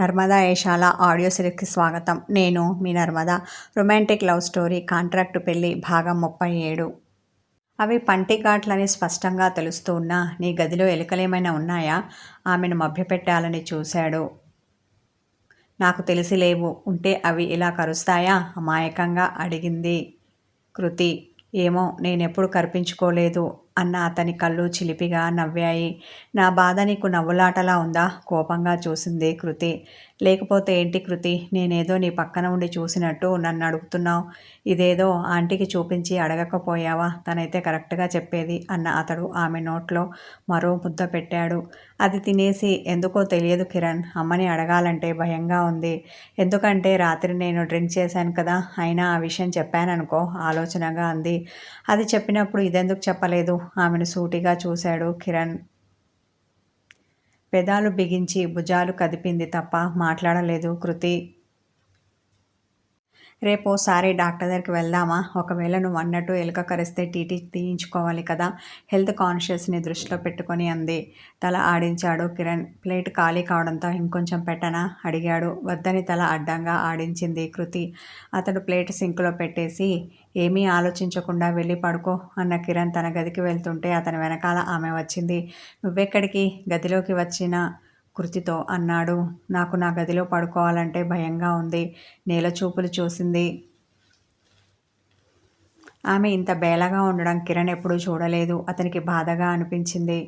Narmada Eshala audio సిరీస్కి స్వాగతం. నేను మీ Narmada. Romantic love story contract పెళ్లి భాగం 37. అవి పంటి ఘాట్లని స్పష్టంగా తెలుస్తూ ఉన్నా నీ గదిలో ఎలుకలేమైనా ఉన్నాయా? ఆమెను మభ్యపెట్టాలని చూశాడు. నాకు తెలిసి లేవు. ఉంటే అవి ఇలా కరుస్తాయా? అమాయకంగా అడిగింది కృతి. ఏమో, నేనెప్పుడు కరిపించుకోలేదు అన్న అతని కళ్ళు చిలిపిగా నవ్వాయి. నా బాధ నీకు నవ్వులాటలా ఉందా? కోపంగా చూసింది కృతి. లేకపోతే ఏంటి కృతి, నేనేదో నీ పక్కన ఉండి చూసినట్టు నన్ను అడుగుతున్నావు. ఇదేదో ఆంటీకి చూపించి అడగకపోయావా? తనైతే కరెక్ట్గా చెప్పేది అన్న అతడు ఆమె నోట్లో మరో ముద్ద పెట్టాడు. అది తినేసి, ఎందుకో తెలియదు కిరణ్, అమ్మని అడగాలంటే భయంగా ఉంది. ఎందుకంటే రాత్రి నేను డ్రింక్ చేశాను కదా, అయినా ఆ విషయం చెప్పాననుకో ఆలోచనగా అంది. అది చెప్పినప్పుడు ఇదెందుకు చెప్పలేదు? ఆమెను సూటిగా చూశాడు కిరణ్. పెదాలు బిగించి భుజాలు కదిపింది తప్ప మాట్లాడలేదు కృతి. రేపోసారి డాక్టర్ దగ్గరికి వెళ్దామా? ఒకవేళ నువ్వు అన్నట్టు ఎలుక కరిస్తే టీటీ తీయించుకోవాలి కదా, హెల్త్ కాన్షియస్ని దృష్టిలో పెట్టుకొని అంది. తల ఆడించాడు కిరణ్. ప్లేట్ ఖాళీ కావడంతో ఇంకొంచెం పెట్టనా అడిగాడు. వద్దని తల అడ్డంగా ఆడించింది కృతి. అతడు ప్లేట్ సింక్లో పెట్టేసి, ఏమీ ఆలోచించకుండా వెళ్ళి పడుకో అన్న కిరణ్ తన గదికి వెళ్తుంటే అతని వెనకాల ఆమె వచ్చింది. నువ్వెక్కడికి? గదిలోకి వచ్చిన కృతితో అన్నాడు. నాకు నా గదిలో పడుకోవాలంటే భయంగా ఉంది. నేల చూపులు చూసింది. ఆమె ఇంత బేలగా ఉండడం కిరణ్ ఎప్పుడూ చూడలేదు. అతనికి బాధగా అనిపించింది.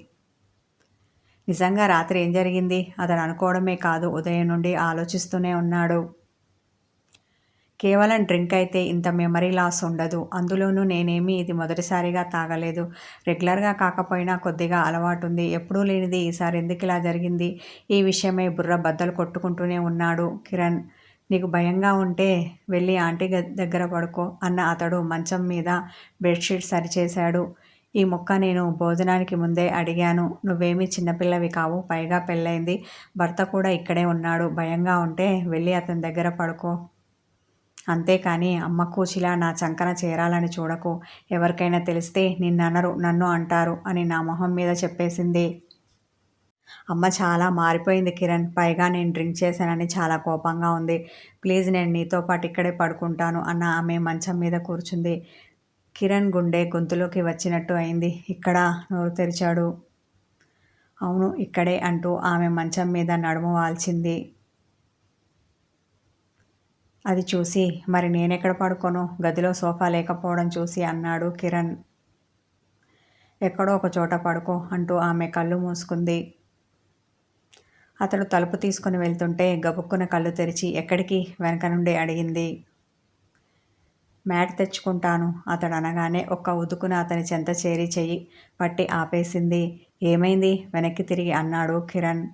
నిజంగా రాత్రి ఏం జరిగింది? అతను అనుకోవడమే కాదు, ఉదయం నుండి ఆలోచిస్తూనే ఉన్నాడు. కేవలం డ్రింక్ అయితే ఇంత మెమరీ లాస్ ఉండదు. అందులోనూ నేనేమీ ఇది మొదటిసారిగా తాగలేదు. రెగ్యులర్గా కాకపోయినా కొద్దిగా అలవాటుంది. ఎప్పుడూ లేనిది ఈసారి ఎందుకు ఇలా జరిగింది? ఈ విషయమై బుర్ర బద్దలు కొట్టుకుంటూనే ఉన్నాడు కిరణ్. నీకు భయంగా ఉంటే వెళ్ళి ఆంటీ దగ్గర పడుకో అన్న అతడు మంచం మీద బెడ్షీట్ సరిచేశాడు. ఈ ముక్క నేను భోజనానికి ముందే అడిగాను. నువ్వేమీ చిన్నపిల్లవి కావు. పైగా పెళ్ళైంది. భర్త కూడా ఇక్కడే ఉన్నాడు. భయంగా ఉంటే వెళ్ళి అతని దగ్గర పడుకో. అంతేకాని అమ్మ కూచిలా నా చంకన చేరాలని చూడకు. ఎవరికైనా తెలిస్తే నిన్ననరు, నన్ను అంటారు అని నా మొహం మీద చెప్పేసింది. అమ్మ చాలా మారిపోయింది కిరణ్. పైగా నేను డ్రింక్ చేశానని చాలా కోపంగా ఉంది. ప్లీజ్, నేను నీతో పాటు ఇక్కడే పడుకుంటాను అన్న ఆమె మంచం మీద కూర్చుంది. కిరణ్ గుండె గొంతులోకి వచ్చినట్టు అయింది. ఇక్కడ? నోరు తెరిచాడు. అవును, ఇక్కడే అంటూ ఆమె మంచం మీద నడుము వాల్చింది. అది చూసి, మరి నేనెక్కడ పడుకోను? గదిలో సోఫా లేకపోవడం చూసి అన్నాడు కిరణ్. ఎక్కడో ఒక చోట పడుకో అంటూ ఆమె కళ్ళు మూసుకుంది. అతడు తలుపు తీసుకుని వెళ్తుంటే గబుక్కున కళ్ళు తెరిచి, ఎక్కడికి? వెనక నుండి అడిగింది. మ్యాట్ తెచ్చుకుంటాను అతడు అనగానే ఒక్క ఉదుకున అతని చెంత చేరి చెయ్యి పట్టి ఆపేసింది. ఏమైంది? వెనక్కి తిరిగి అన్నాడు కిరణ్.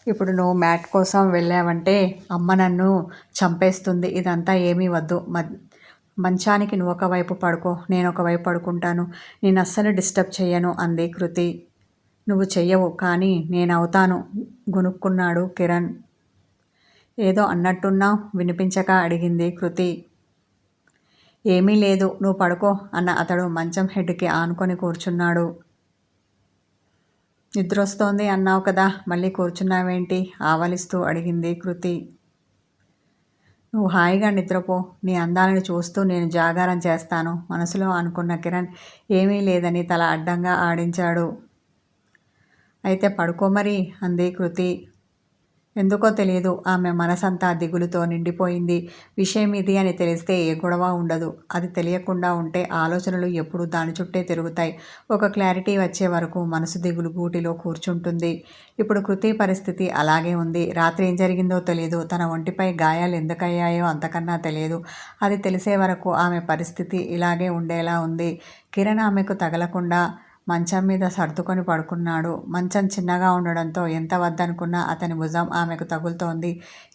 ఇప్పుడు నువ్వు మ్యాట్ కోసం వెళ్ళావంటే అమ్మ నన్ను చంపేస్తుంది. ఇదంతా ఏమీ వద్దు. మంచానికి నువ్వు ఒకవైపు పడుకో, నేను ఒకవైపు పడుకుంటాను. నేను అస్సలు డిస్టర్బ్ చెయ్యను అంది కృతి. నువ్వు చెయ్యవు, కానీ నేనవుతాను గునుక్కున్నాడు కిరణ్. ఏదో అన్నట్టున్నావు, వినిపించక అడిగింది కృతి. ఏమీ లేదు, నువ్వు పడుకో అన్న అతడు మంచం హెడ్కి ఆనుకొని కూర్చున్నాడు. నిద్రొస్తోంది అన్నావు కదా, మళ్ళీ కూర్చున్నావేంటి? ఆవలిస్తూ అడిగింది కృతి. నువ్వు హాయిగా నిద్రపో. నీ అందాలను చూస్తూ నేను జాగారం చేస్తాను మనసులో అనుకున్న కిరణ్ ఏమీ లేదని తల అడ్డంగా ఆడించాడు. అయితే పడుకోమరి అంది కృతి. ఎందుకో తెలియదు, ఆమె మనసంతా దిగులుతో నిండిపోయింది. విషయం ఇది అని తెలిస్తే ఏ గొడవ ఉండదు. అది తెలియకుండా ఉంటే ఆలోచనలు ఎప్పుడూ దాని చుట్టే తిరుగుతాయి. ఒక క్లారిటీ వచ్చే వరకు మనసు దిగులు గూటిలో కూర్చుంటుంది. ఇప్పుడు కృతి పరిస్థితి అలాగే ఉంది. రాత్రి ఏం జరిగిందో తెలియదు. తన ఒంటిపై గాయాలు ఎందుకయ్యాయో అంతకన్నా తెలియదు. అది తెలిసే వరకు ఆమె పరిస్థితి ఇలాగే ఉండేలా ఉంది. కిరణ్ ఆమెకు తగలకుండా మంచం మీద సర్దుకొని పడుకున్నాడు. మంచం చిన్నగా ఉండడంతో ఎంత వద్దనుకున్నా అతని భుజం ఆమెకు తగులుతోంది.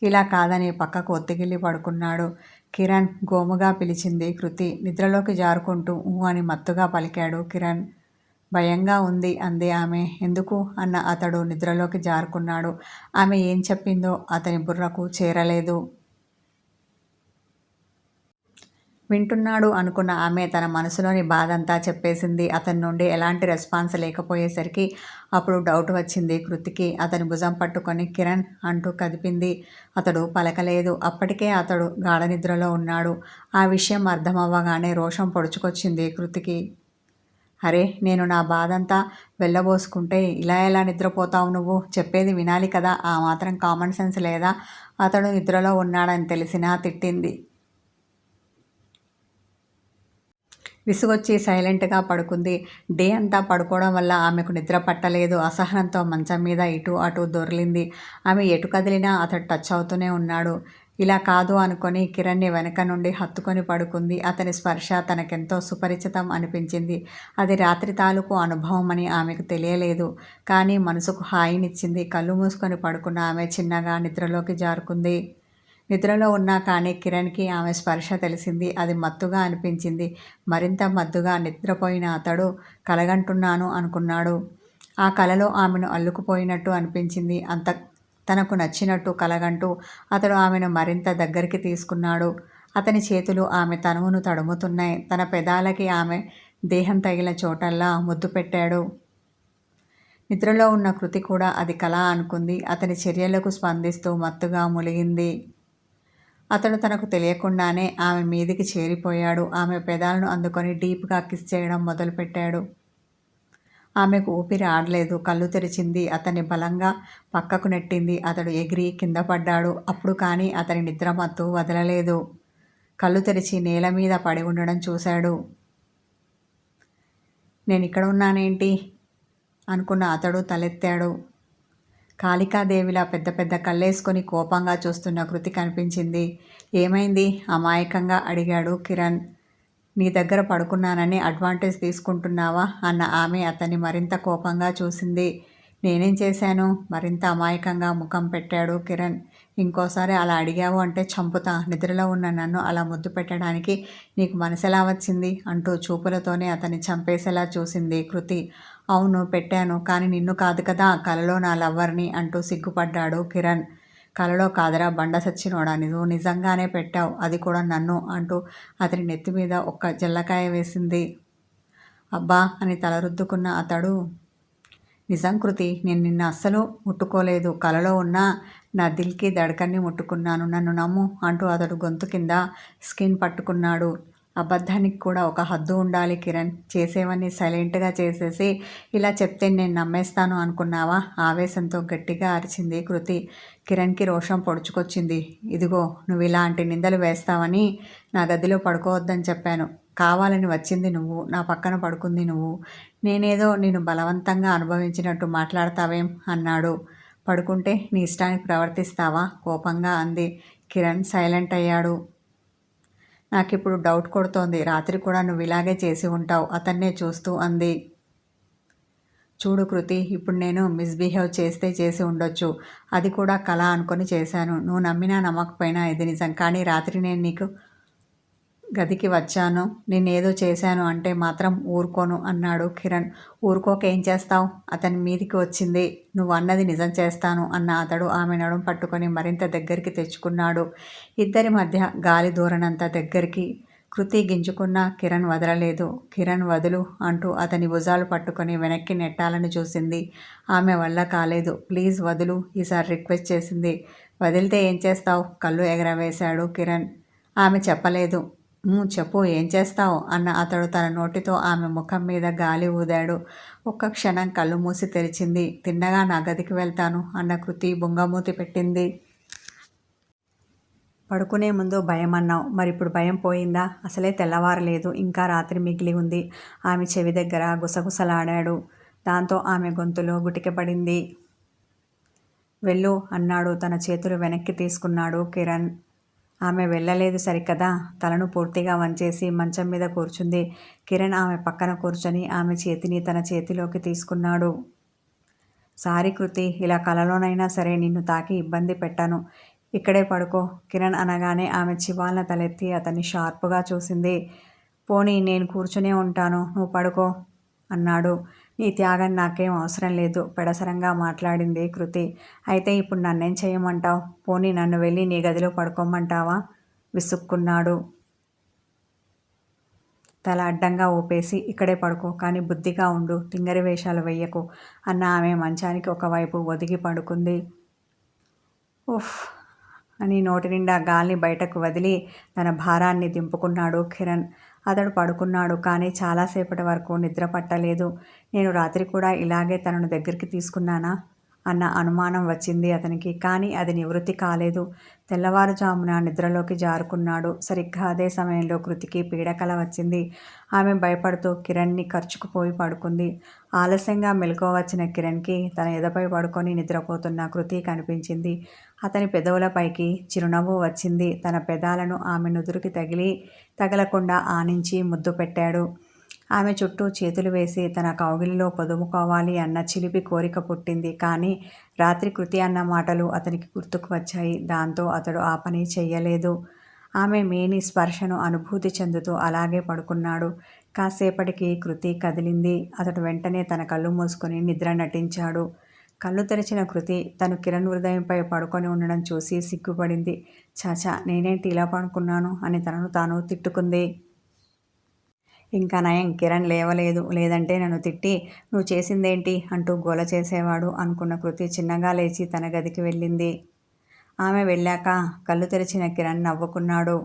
ఇలా కాదని పక్కకు ఒత్తిగిల్లి పడుకున్నాడు. కిరణ్ గోముగా పిలిచింది కృతి. నిద్రలోకి జారుకుంటూ ఊ అని మత్తుగా పలికాడు కిరణ్. భయంగా ఉంది అంది ఆమె. ఎందుకు అన్న అతడు నిద్రలోకి జారుకున్నాడు. ఆమె ఏం చెప్పిందో అతని బుర్రకు చేరలేదు. వింటున్నాడు అనుకున్న ఆమె తన మనసులోని బాధంతా చెప్పేసింది. అతని నుండి ఎలాంటి రెస్పాన్స్ లేకపోయేసరికి అప్పుడు డౌట్ వచ్చింది కృతికి. అతని భుజం పట్టుకొని కిరణ్ అంటూ కదిపింది. అతడు పలకలేదు. అప్పటికే అతడు గాఢ నిద్రలో ఉన్నాడు. ఆ విషయం అర్థమవ్వగానే రోషం పొడుచుకొచ్చింది కృతికి. అరే, నేను నా బాధంతా వెళ్ళబోసుకుంటే ఇలా ఎలా నిద్రపోతావు నువ్వు? చెప్పేది వినాలి కదా, ఆ మాత్రం కామన్ సెన్స్ లేదా? అతడు నిద్రలో ఉన్నాడని తెలిసినా తిట్టింది. విసుగొచ్చి సైలెంట్గా పడుకుంది. డే అంతా పడుకోవడం వల్ల ఆమెకు నిద్ర పట్టలేదు. అసహనంతో మంచం మీద ఇటు అటు దొర్లింది. ఆమె ఎటు కదిలినా అతడు టచ్ అవుతూనే ఉన్నాడు. ఇలా కాదు అనుకొని కిరణ్ని వెనక నుండి హత్తుకొని పడుకుంది. అతని స్పర్శ తనకెంతో సుపరిచితం అనిపించింది. అది రాత్రి తాలూకు అనుభవం అని ఆమెకు తెలియలేదు. కానీ మనసుకు హాయినిచ్చింది. కళ్ళు మూసుకొని పడుకున్న ఆమె చిన్నగా నిద్రలోకి జారుకుంది. నిద్రలో ఉన్నా కానీ కిరణ్కి ఆమె స్పర్శ తెలిసింది. అది మత్తుగా అనిపించింది. మరింత మత్తుగా నిద్రపోయిన అతడు కలగంటున్నాను అనుకున్నాడు. ఆ కలలో ఆమెను అల్లుకుపోయినట్టు అనిపించింది. అంత తనకు నచ్చినట్టు కలగంటూ అతడు ఆమెను మరింత దగ్గరికి తీసుకున్నాడు. అతని చేతులు ఆమె తనువును తడుముతున్నాయి. తన పెదాలకి ఆమె దేహం తగిలిన చోటల్లా ముద్దు పెట్టాడు. నిద్రలో ఉన్న కృతి కూడా అది కళ అనుకుంది. అతని చర్యలకు స్పందిస్తూ మత్తుగా ములిగింది. అతడు తనకు తెలియకుండానే ఆమె మీదికి చేరిపోయాడు. ఆమె పెదాలను అందుకొని డీప్గా కిస్ చేయడం మొదలుపెట్టాడు. ఆమెకు ఊపిరి ఆడలేదు. కళ్ళు తెరిచింది. అతన్ని బలంగా పక్కకు నెట్టింది. అతడు ఎగిరి కింద పడ్డాడు. అప్పుడు కానీ అతని నిద్రమత్తు వదలలేదు. కళ్ళు తెరిచి నేల మీద పడి ఉండడం చూశాడు. నేనిక్కడ ఉన్నానేంటి అనుకున్న అతడు తలెత్తాడు. కాళికాదేవిలా పెద్ద పెద్ద కళ్ళేసుకొని కోపంగా చూస్తున్న కృతి కనిపించింది. ఏమైంది? అమాయకంగా అడిగాడు కిరణ్. నీ దగ్గర పడుకున్నానని అడ్వాంటేజ్ తీసుకుంటున్నావా అన్న ఆమె అతన్ని మరింత కోపంగా చూసింది. నేనేం చేశాను? మరింత అమాయకంగా ముఖం పెట్టాడు కిరణ్. ఇంకోసారి అలా అడిగావు అంటే చంపుతా. నిద్రలో ఉన్న నన్ను అలా ముద్దు పెట్టడానికి నీకు మనసెలా వచ్చింది అంటూ చూపులతోనే అతన్ని చంపేసేలా చూసింది కృతి. అవును పెట్టాను, కానీ నిన్ను కాదు కదా, కలలో నా లవ్వర్ని అంటూ సిగ్గుపడ్డాడు కిరణ్. కలలో కాదరా బండ సచ్చినోడా, నువ్వు నిజంగానే పెట్టావు, అది కూడా నన్ను అంటూ అతని నెత్తి మీద ఒక్క జల్లకాయ వేసింది. అబ్బా అని తలరుద్దుకున్న అతడు, నిజం కృతి, నేను నిన్ను అస్సలు ముట్టుకోలేదు. కలలో ఉన్న నా దిల్కి దడకన్ని ముట్టుకున్నాను, నన్ను నమ్ము అంటూ అతడు గొంతు కింద స్కిన్ పట్టుకున్నాడు. అబద్ధానికి కూడా ఒక హద్దు ఉండాలి కిరణ్. చేసేవన్నీ సైలెంట్గా చేసేసి ఇలా చెప్తే నేను నమ్మేస్తాను అనుకున్నావా? ఆవేశంతో గట్టిగా అరిచింది కృతి. కిరణ్కి రోషం పొడుచుకొచ్చింది. ఇదిగో, నువ్వు ఇలాంటి నిందలు వేస్తావని నా గదిలో పడుకోవద్దని చెప్పాను. కావాలని వచ్చింది నువ్వు, నా పక్కన పడుకుంది నువ్వు. నేనేదో నేను బలవంతంగా అనుభవించినట్టు మాట్లాడతావేం అన్నాడు. పడుకుంటే నీ ఇష్టానికి ప్రవర్తిస్తావా కోపంగా అంది. కిరణ్ సైలెంట్ అయ్యాడు. నాకిప్పుడు డౌట్ కొడుతోంది. రాత్రి కూడా నువ్వు ఇలాగే చేసి ఉంటావు అతన్నే చూస్తూ అంది. చూడు కృతి, ఇప్పుడు నేను మిస్బిహేవ్ చేస్తే చేసి ఉండొచ్చు. అది కూడా కళ అనుకొని చేశాను. నువ్వు నమ్మినా నమ్మకపోయినా ఇది నిజం. కానీ రాత్రి నేను నీకు గదికి వచ్చాను, నేనేదో చేశాను అంటే మాత్రం ఊరుకోను అన్నాడు కిరణ్. ఊరుకోక ఏం చేస్తావు? అతని మీదికి వచ్చింది. నువ్వు అన్నది నిజం చేస్తాను అన్న అతడు ఆమె నడుం పట్టుకొని మరింత దగ్గరికి తెచ్చుకున్నాడు. ఇద్దరి మధ్య గాలి దూరనంత దగ్గరికి. కృతి గింజుకున్న కిరణ్ వదలలేదు. కిరణ్ వదులు అంటూ అతని భుజాలు పట్టుకొని వెనక్కి నెట్టాలని చూసింది. ఆమె వల్ల కాలేదు. ప్లీజ్ వదులు, ఈసారి రిక్వెస్ట్ చేసింది. వదిలితే ఏం చేస్తావు? కళ్ళు ఎగరవేశాడు కిరణ్. ఆమె చెప్పలేదు. చెప్పు, ఏం చేస్తావు అన్న అతడు తన నోటితో ఆమె ముఖం మీద గాలి ఊదాడు. ఒక్క క్షణం కళ్ళు మూసి తెరిచింది. తిన్నగా నా గదికి వెళ్తాను అన్న కృతి బుంగమూతి పెట్టింది. పడుకునే ముందు భయం అన్నావు, మరిప్పుడు భయం పోయిందా? అసలే తెల్లవారలేదు, ఇంకా రాత్రి మిగిలి ఉంది. ఆమె చెవి దగ్గర గుసగుసలాడాడు. దాంతో ఆమె గొంతులో గుటికపడింది. వెళ్ళు అన్నాడు. తన చేతులు వెనక్కి తీసుకున్నాడు కిరణ్. ఆమె వెళ్ళలేదు సరికదా. తలను పూర్తిగా వంచేసి మంచం మీద కూర్చుంది. కిరణ్ ఆమె పక్కన కూర్చొని ఆమె చేతిని తన చేతిలోకి తీసుకున్నాడు. సారీ కృతి, ఇలా కలలోనైనా సరే నిన్ను తాకి ఇబ్బంది పెట్టాను. ఇక్కడే పడుకో కిరణ్ అనగానే ఆమె చివాల్న తలెత్తి అతన్ని షార్పుగా చూసింది. పోనీ నేను కూర్చునే ఉంటాను, నువ్వు పడుకో అన్నాడు. నీ త్యాగం నాకేం అవసరం లేదు పెడసరంగా మాట్లాడింది కృతి. అయితే ఇప్పుడు నన్నేం చేయమంటావు? పోనీ నన్ను వెళ్ళి నీ గదిలో పడుకోమంటావా? విసుక్కున్నాడు. తల అడ్డంగా ఊపేసి ఇక్కడే పడుకో, కానీ బుద్ధిగా ఉండు, తింగరి వేషాలు వెయ్యకు అన్న ఆమె మంచానికి ఒకవైపు ఒదిగి పడుకుంది. ఉఫ్ అని నోటి నిండా గాలిని బయటకు వదిలి తన భారాన్ని దింపుకున్నాడు కిరణ్. అతడు పడుకున్నాడు, కానీ చాలాసేపటి వరకు నిద్ర పట్టలేదు. నేను రాత్రి కూడా ఇలాగే తనను దగ్గరికి తీసుకున్నానా అన్న అనుమానం వచ్చింది అతనికి. కానీ అది నివృత్తి కాలేదు. తెల్లవారుజామున నిద్రలోకి జారుకున్నాడు. సరిగ్గా అదే సమయంలో కృతికి పీడకల వచ్చింది. ఆమె భయపడుతూ కిరణ్ని ఖర్చుకుపోయి పడుకుంది. ఆలస్యంగా మెలకువ వచ్చిన కిరణ్కి తన ఎదపై పడుకొని నిద్రపోతున్న కృతి కనిపించింది. అతని పెదవులపైకి చిరునవ్వు వచ్చింది. తన పెదాలను ఆమె నుదురుకి తగలకుండా ఆనించి ముద్దు పెట్టాడు. ఆమె చుట్టూ చేతులు వేసి తన కౌగిలిలో పొదుముకోవాలి అన్న చిలిపి కోరిక పుట్టింది. కానీ రాత్రి కృతి అన్న మాటలు అతనికి గుర్తుకు వచ్చాయి. దాంతో అతడు ఆ పని చెయ్యలేదు. ఆమె మేని స్పర్శను అనుభూతి చెందుతూ అలాగే పడుకున్నాడు. కాసేపటికి కృతి కదిలింది. అతడు వెంటనే తన కళ్ళు మూసుకొని నిద్ర నటించాడు. కళ్ళు తెరిచిన కృతి తను కిరణ్ హృదయంపై పడుకొని ఉండడం చూసి సిగ్గుపడింది. చాచా, నేనేంటి ఇలా పడుకున్నాను అని తనను తాను తిట్టుకుంది. ఇంకా నయం కిరణ్ లేవలేదు, లేదంటే నన్ను తిట్టి నువ్వు చేసిందేంటి అంటూ గోల చేసేవాడు అనుకున్న కృతి చిన్నగా లేచి తన గదికి వెళ్ళింది. ఆమె వెళ్ళాక కళ్ళు తెరిచిన కిరణ్ నవ్వుకున్నాడు.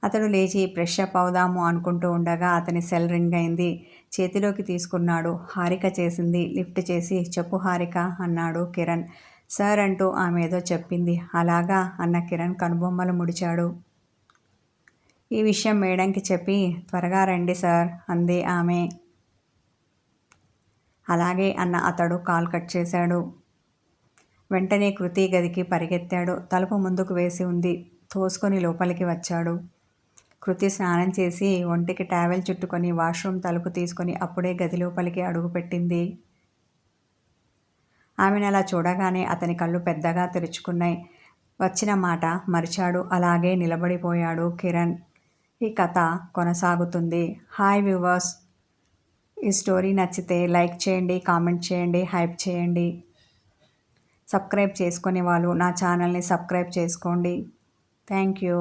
అతడు లేచి ఫ్రెష్ అప్ అవుదాము అనుకుంటూ ఉండగా అతని సెల్ రింగ్ అయింది. చేతిలోకి తీసుకున్నాడు. హారిక చేసింది. లిఫ్ట్ చేసి చెప్పు హారిక అన్నాడు కిరణ్. సార్ అంటూ ఆమె ఏదో చెప్పింది. అలాగా అన్న కిరణ్ కనుబొమ్మలు ముడిచాడు. ఈ విషయం మేడంకి చెప్పి త్వరగా రండి సార్ అంది ఆమె. అలాగే అన్న అతడు కాల్ కట్ చేశాడు. వెంటనే కృతి గదికి పరిగెత్తాడు. తలుపు ముందుకు వేసి ఉంది. తోసుకొని లోపలికి వచ్చాడు. కృతి స్నానం చేసి ఒంటికి టవల్ చుట్టుకొని వాష్రూమ్ తలుపు తీసుకొని అప్పుడే గది లోపలికి అడుగుపెట్టింది. ఆమెను అలా చూడగానే అతని కళ్ళు పెద్దగా తెరుచుకున్నాయి. వచ్చిన మాట మరిచాడు. అలాగే నిలబడిపోయాడు కిరణ్. ఈ కథ కొనసాగుతుంది. హాయ్ వ్యూవర్స్, ఈ స్టోరీ నచ్చితే లైక్ చేయండి, కామెంట్ చేయండి, హైప్ చేయండి. సబ్స్క్రైబ్ చేసుకునే వాళ్ళు నా ఛానల్ని సబ్స్క్రైబ్ చేసుకోండి. Thank you.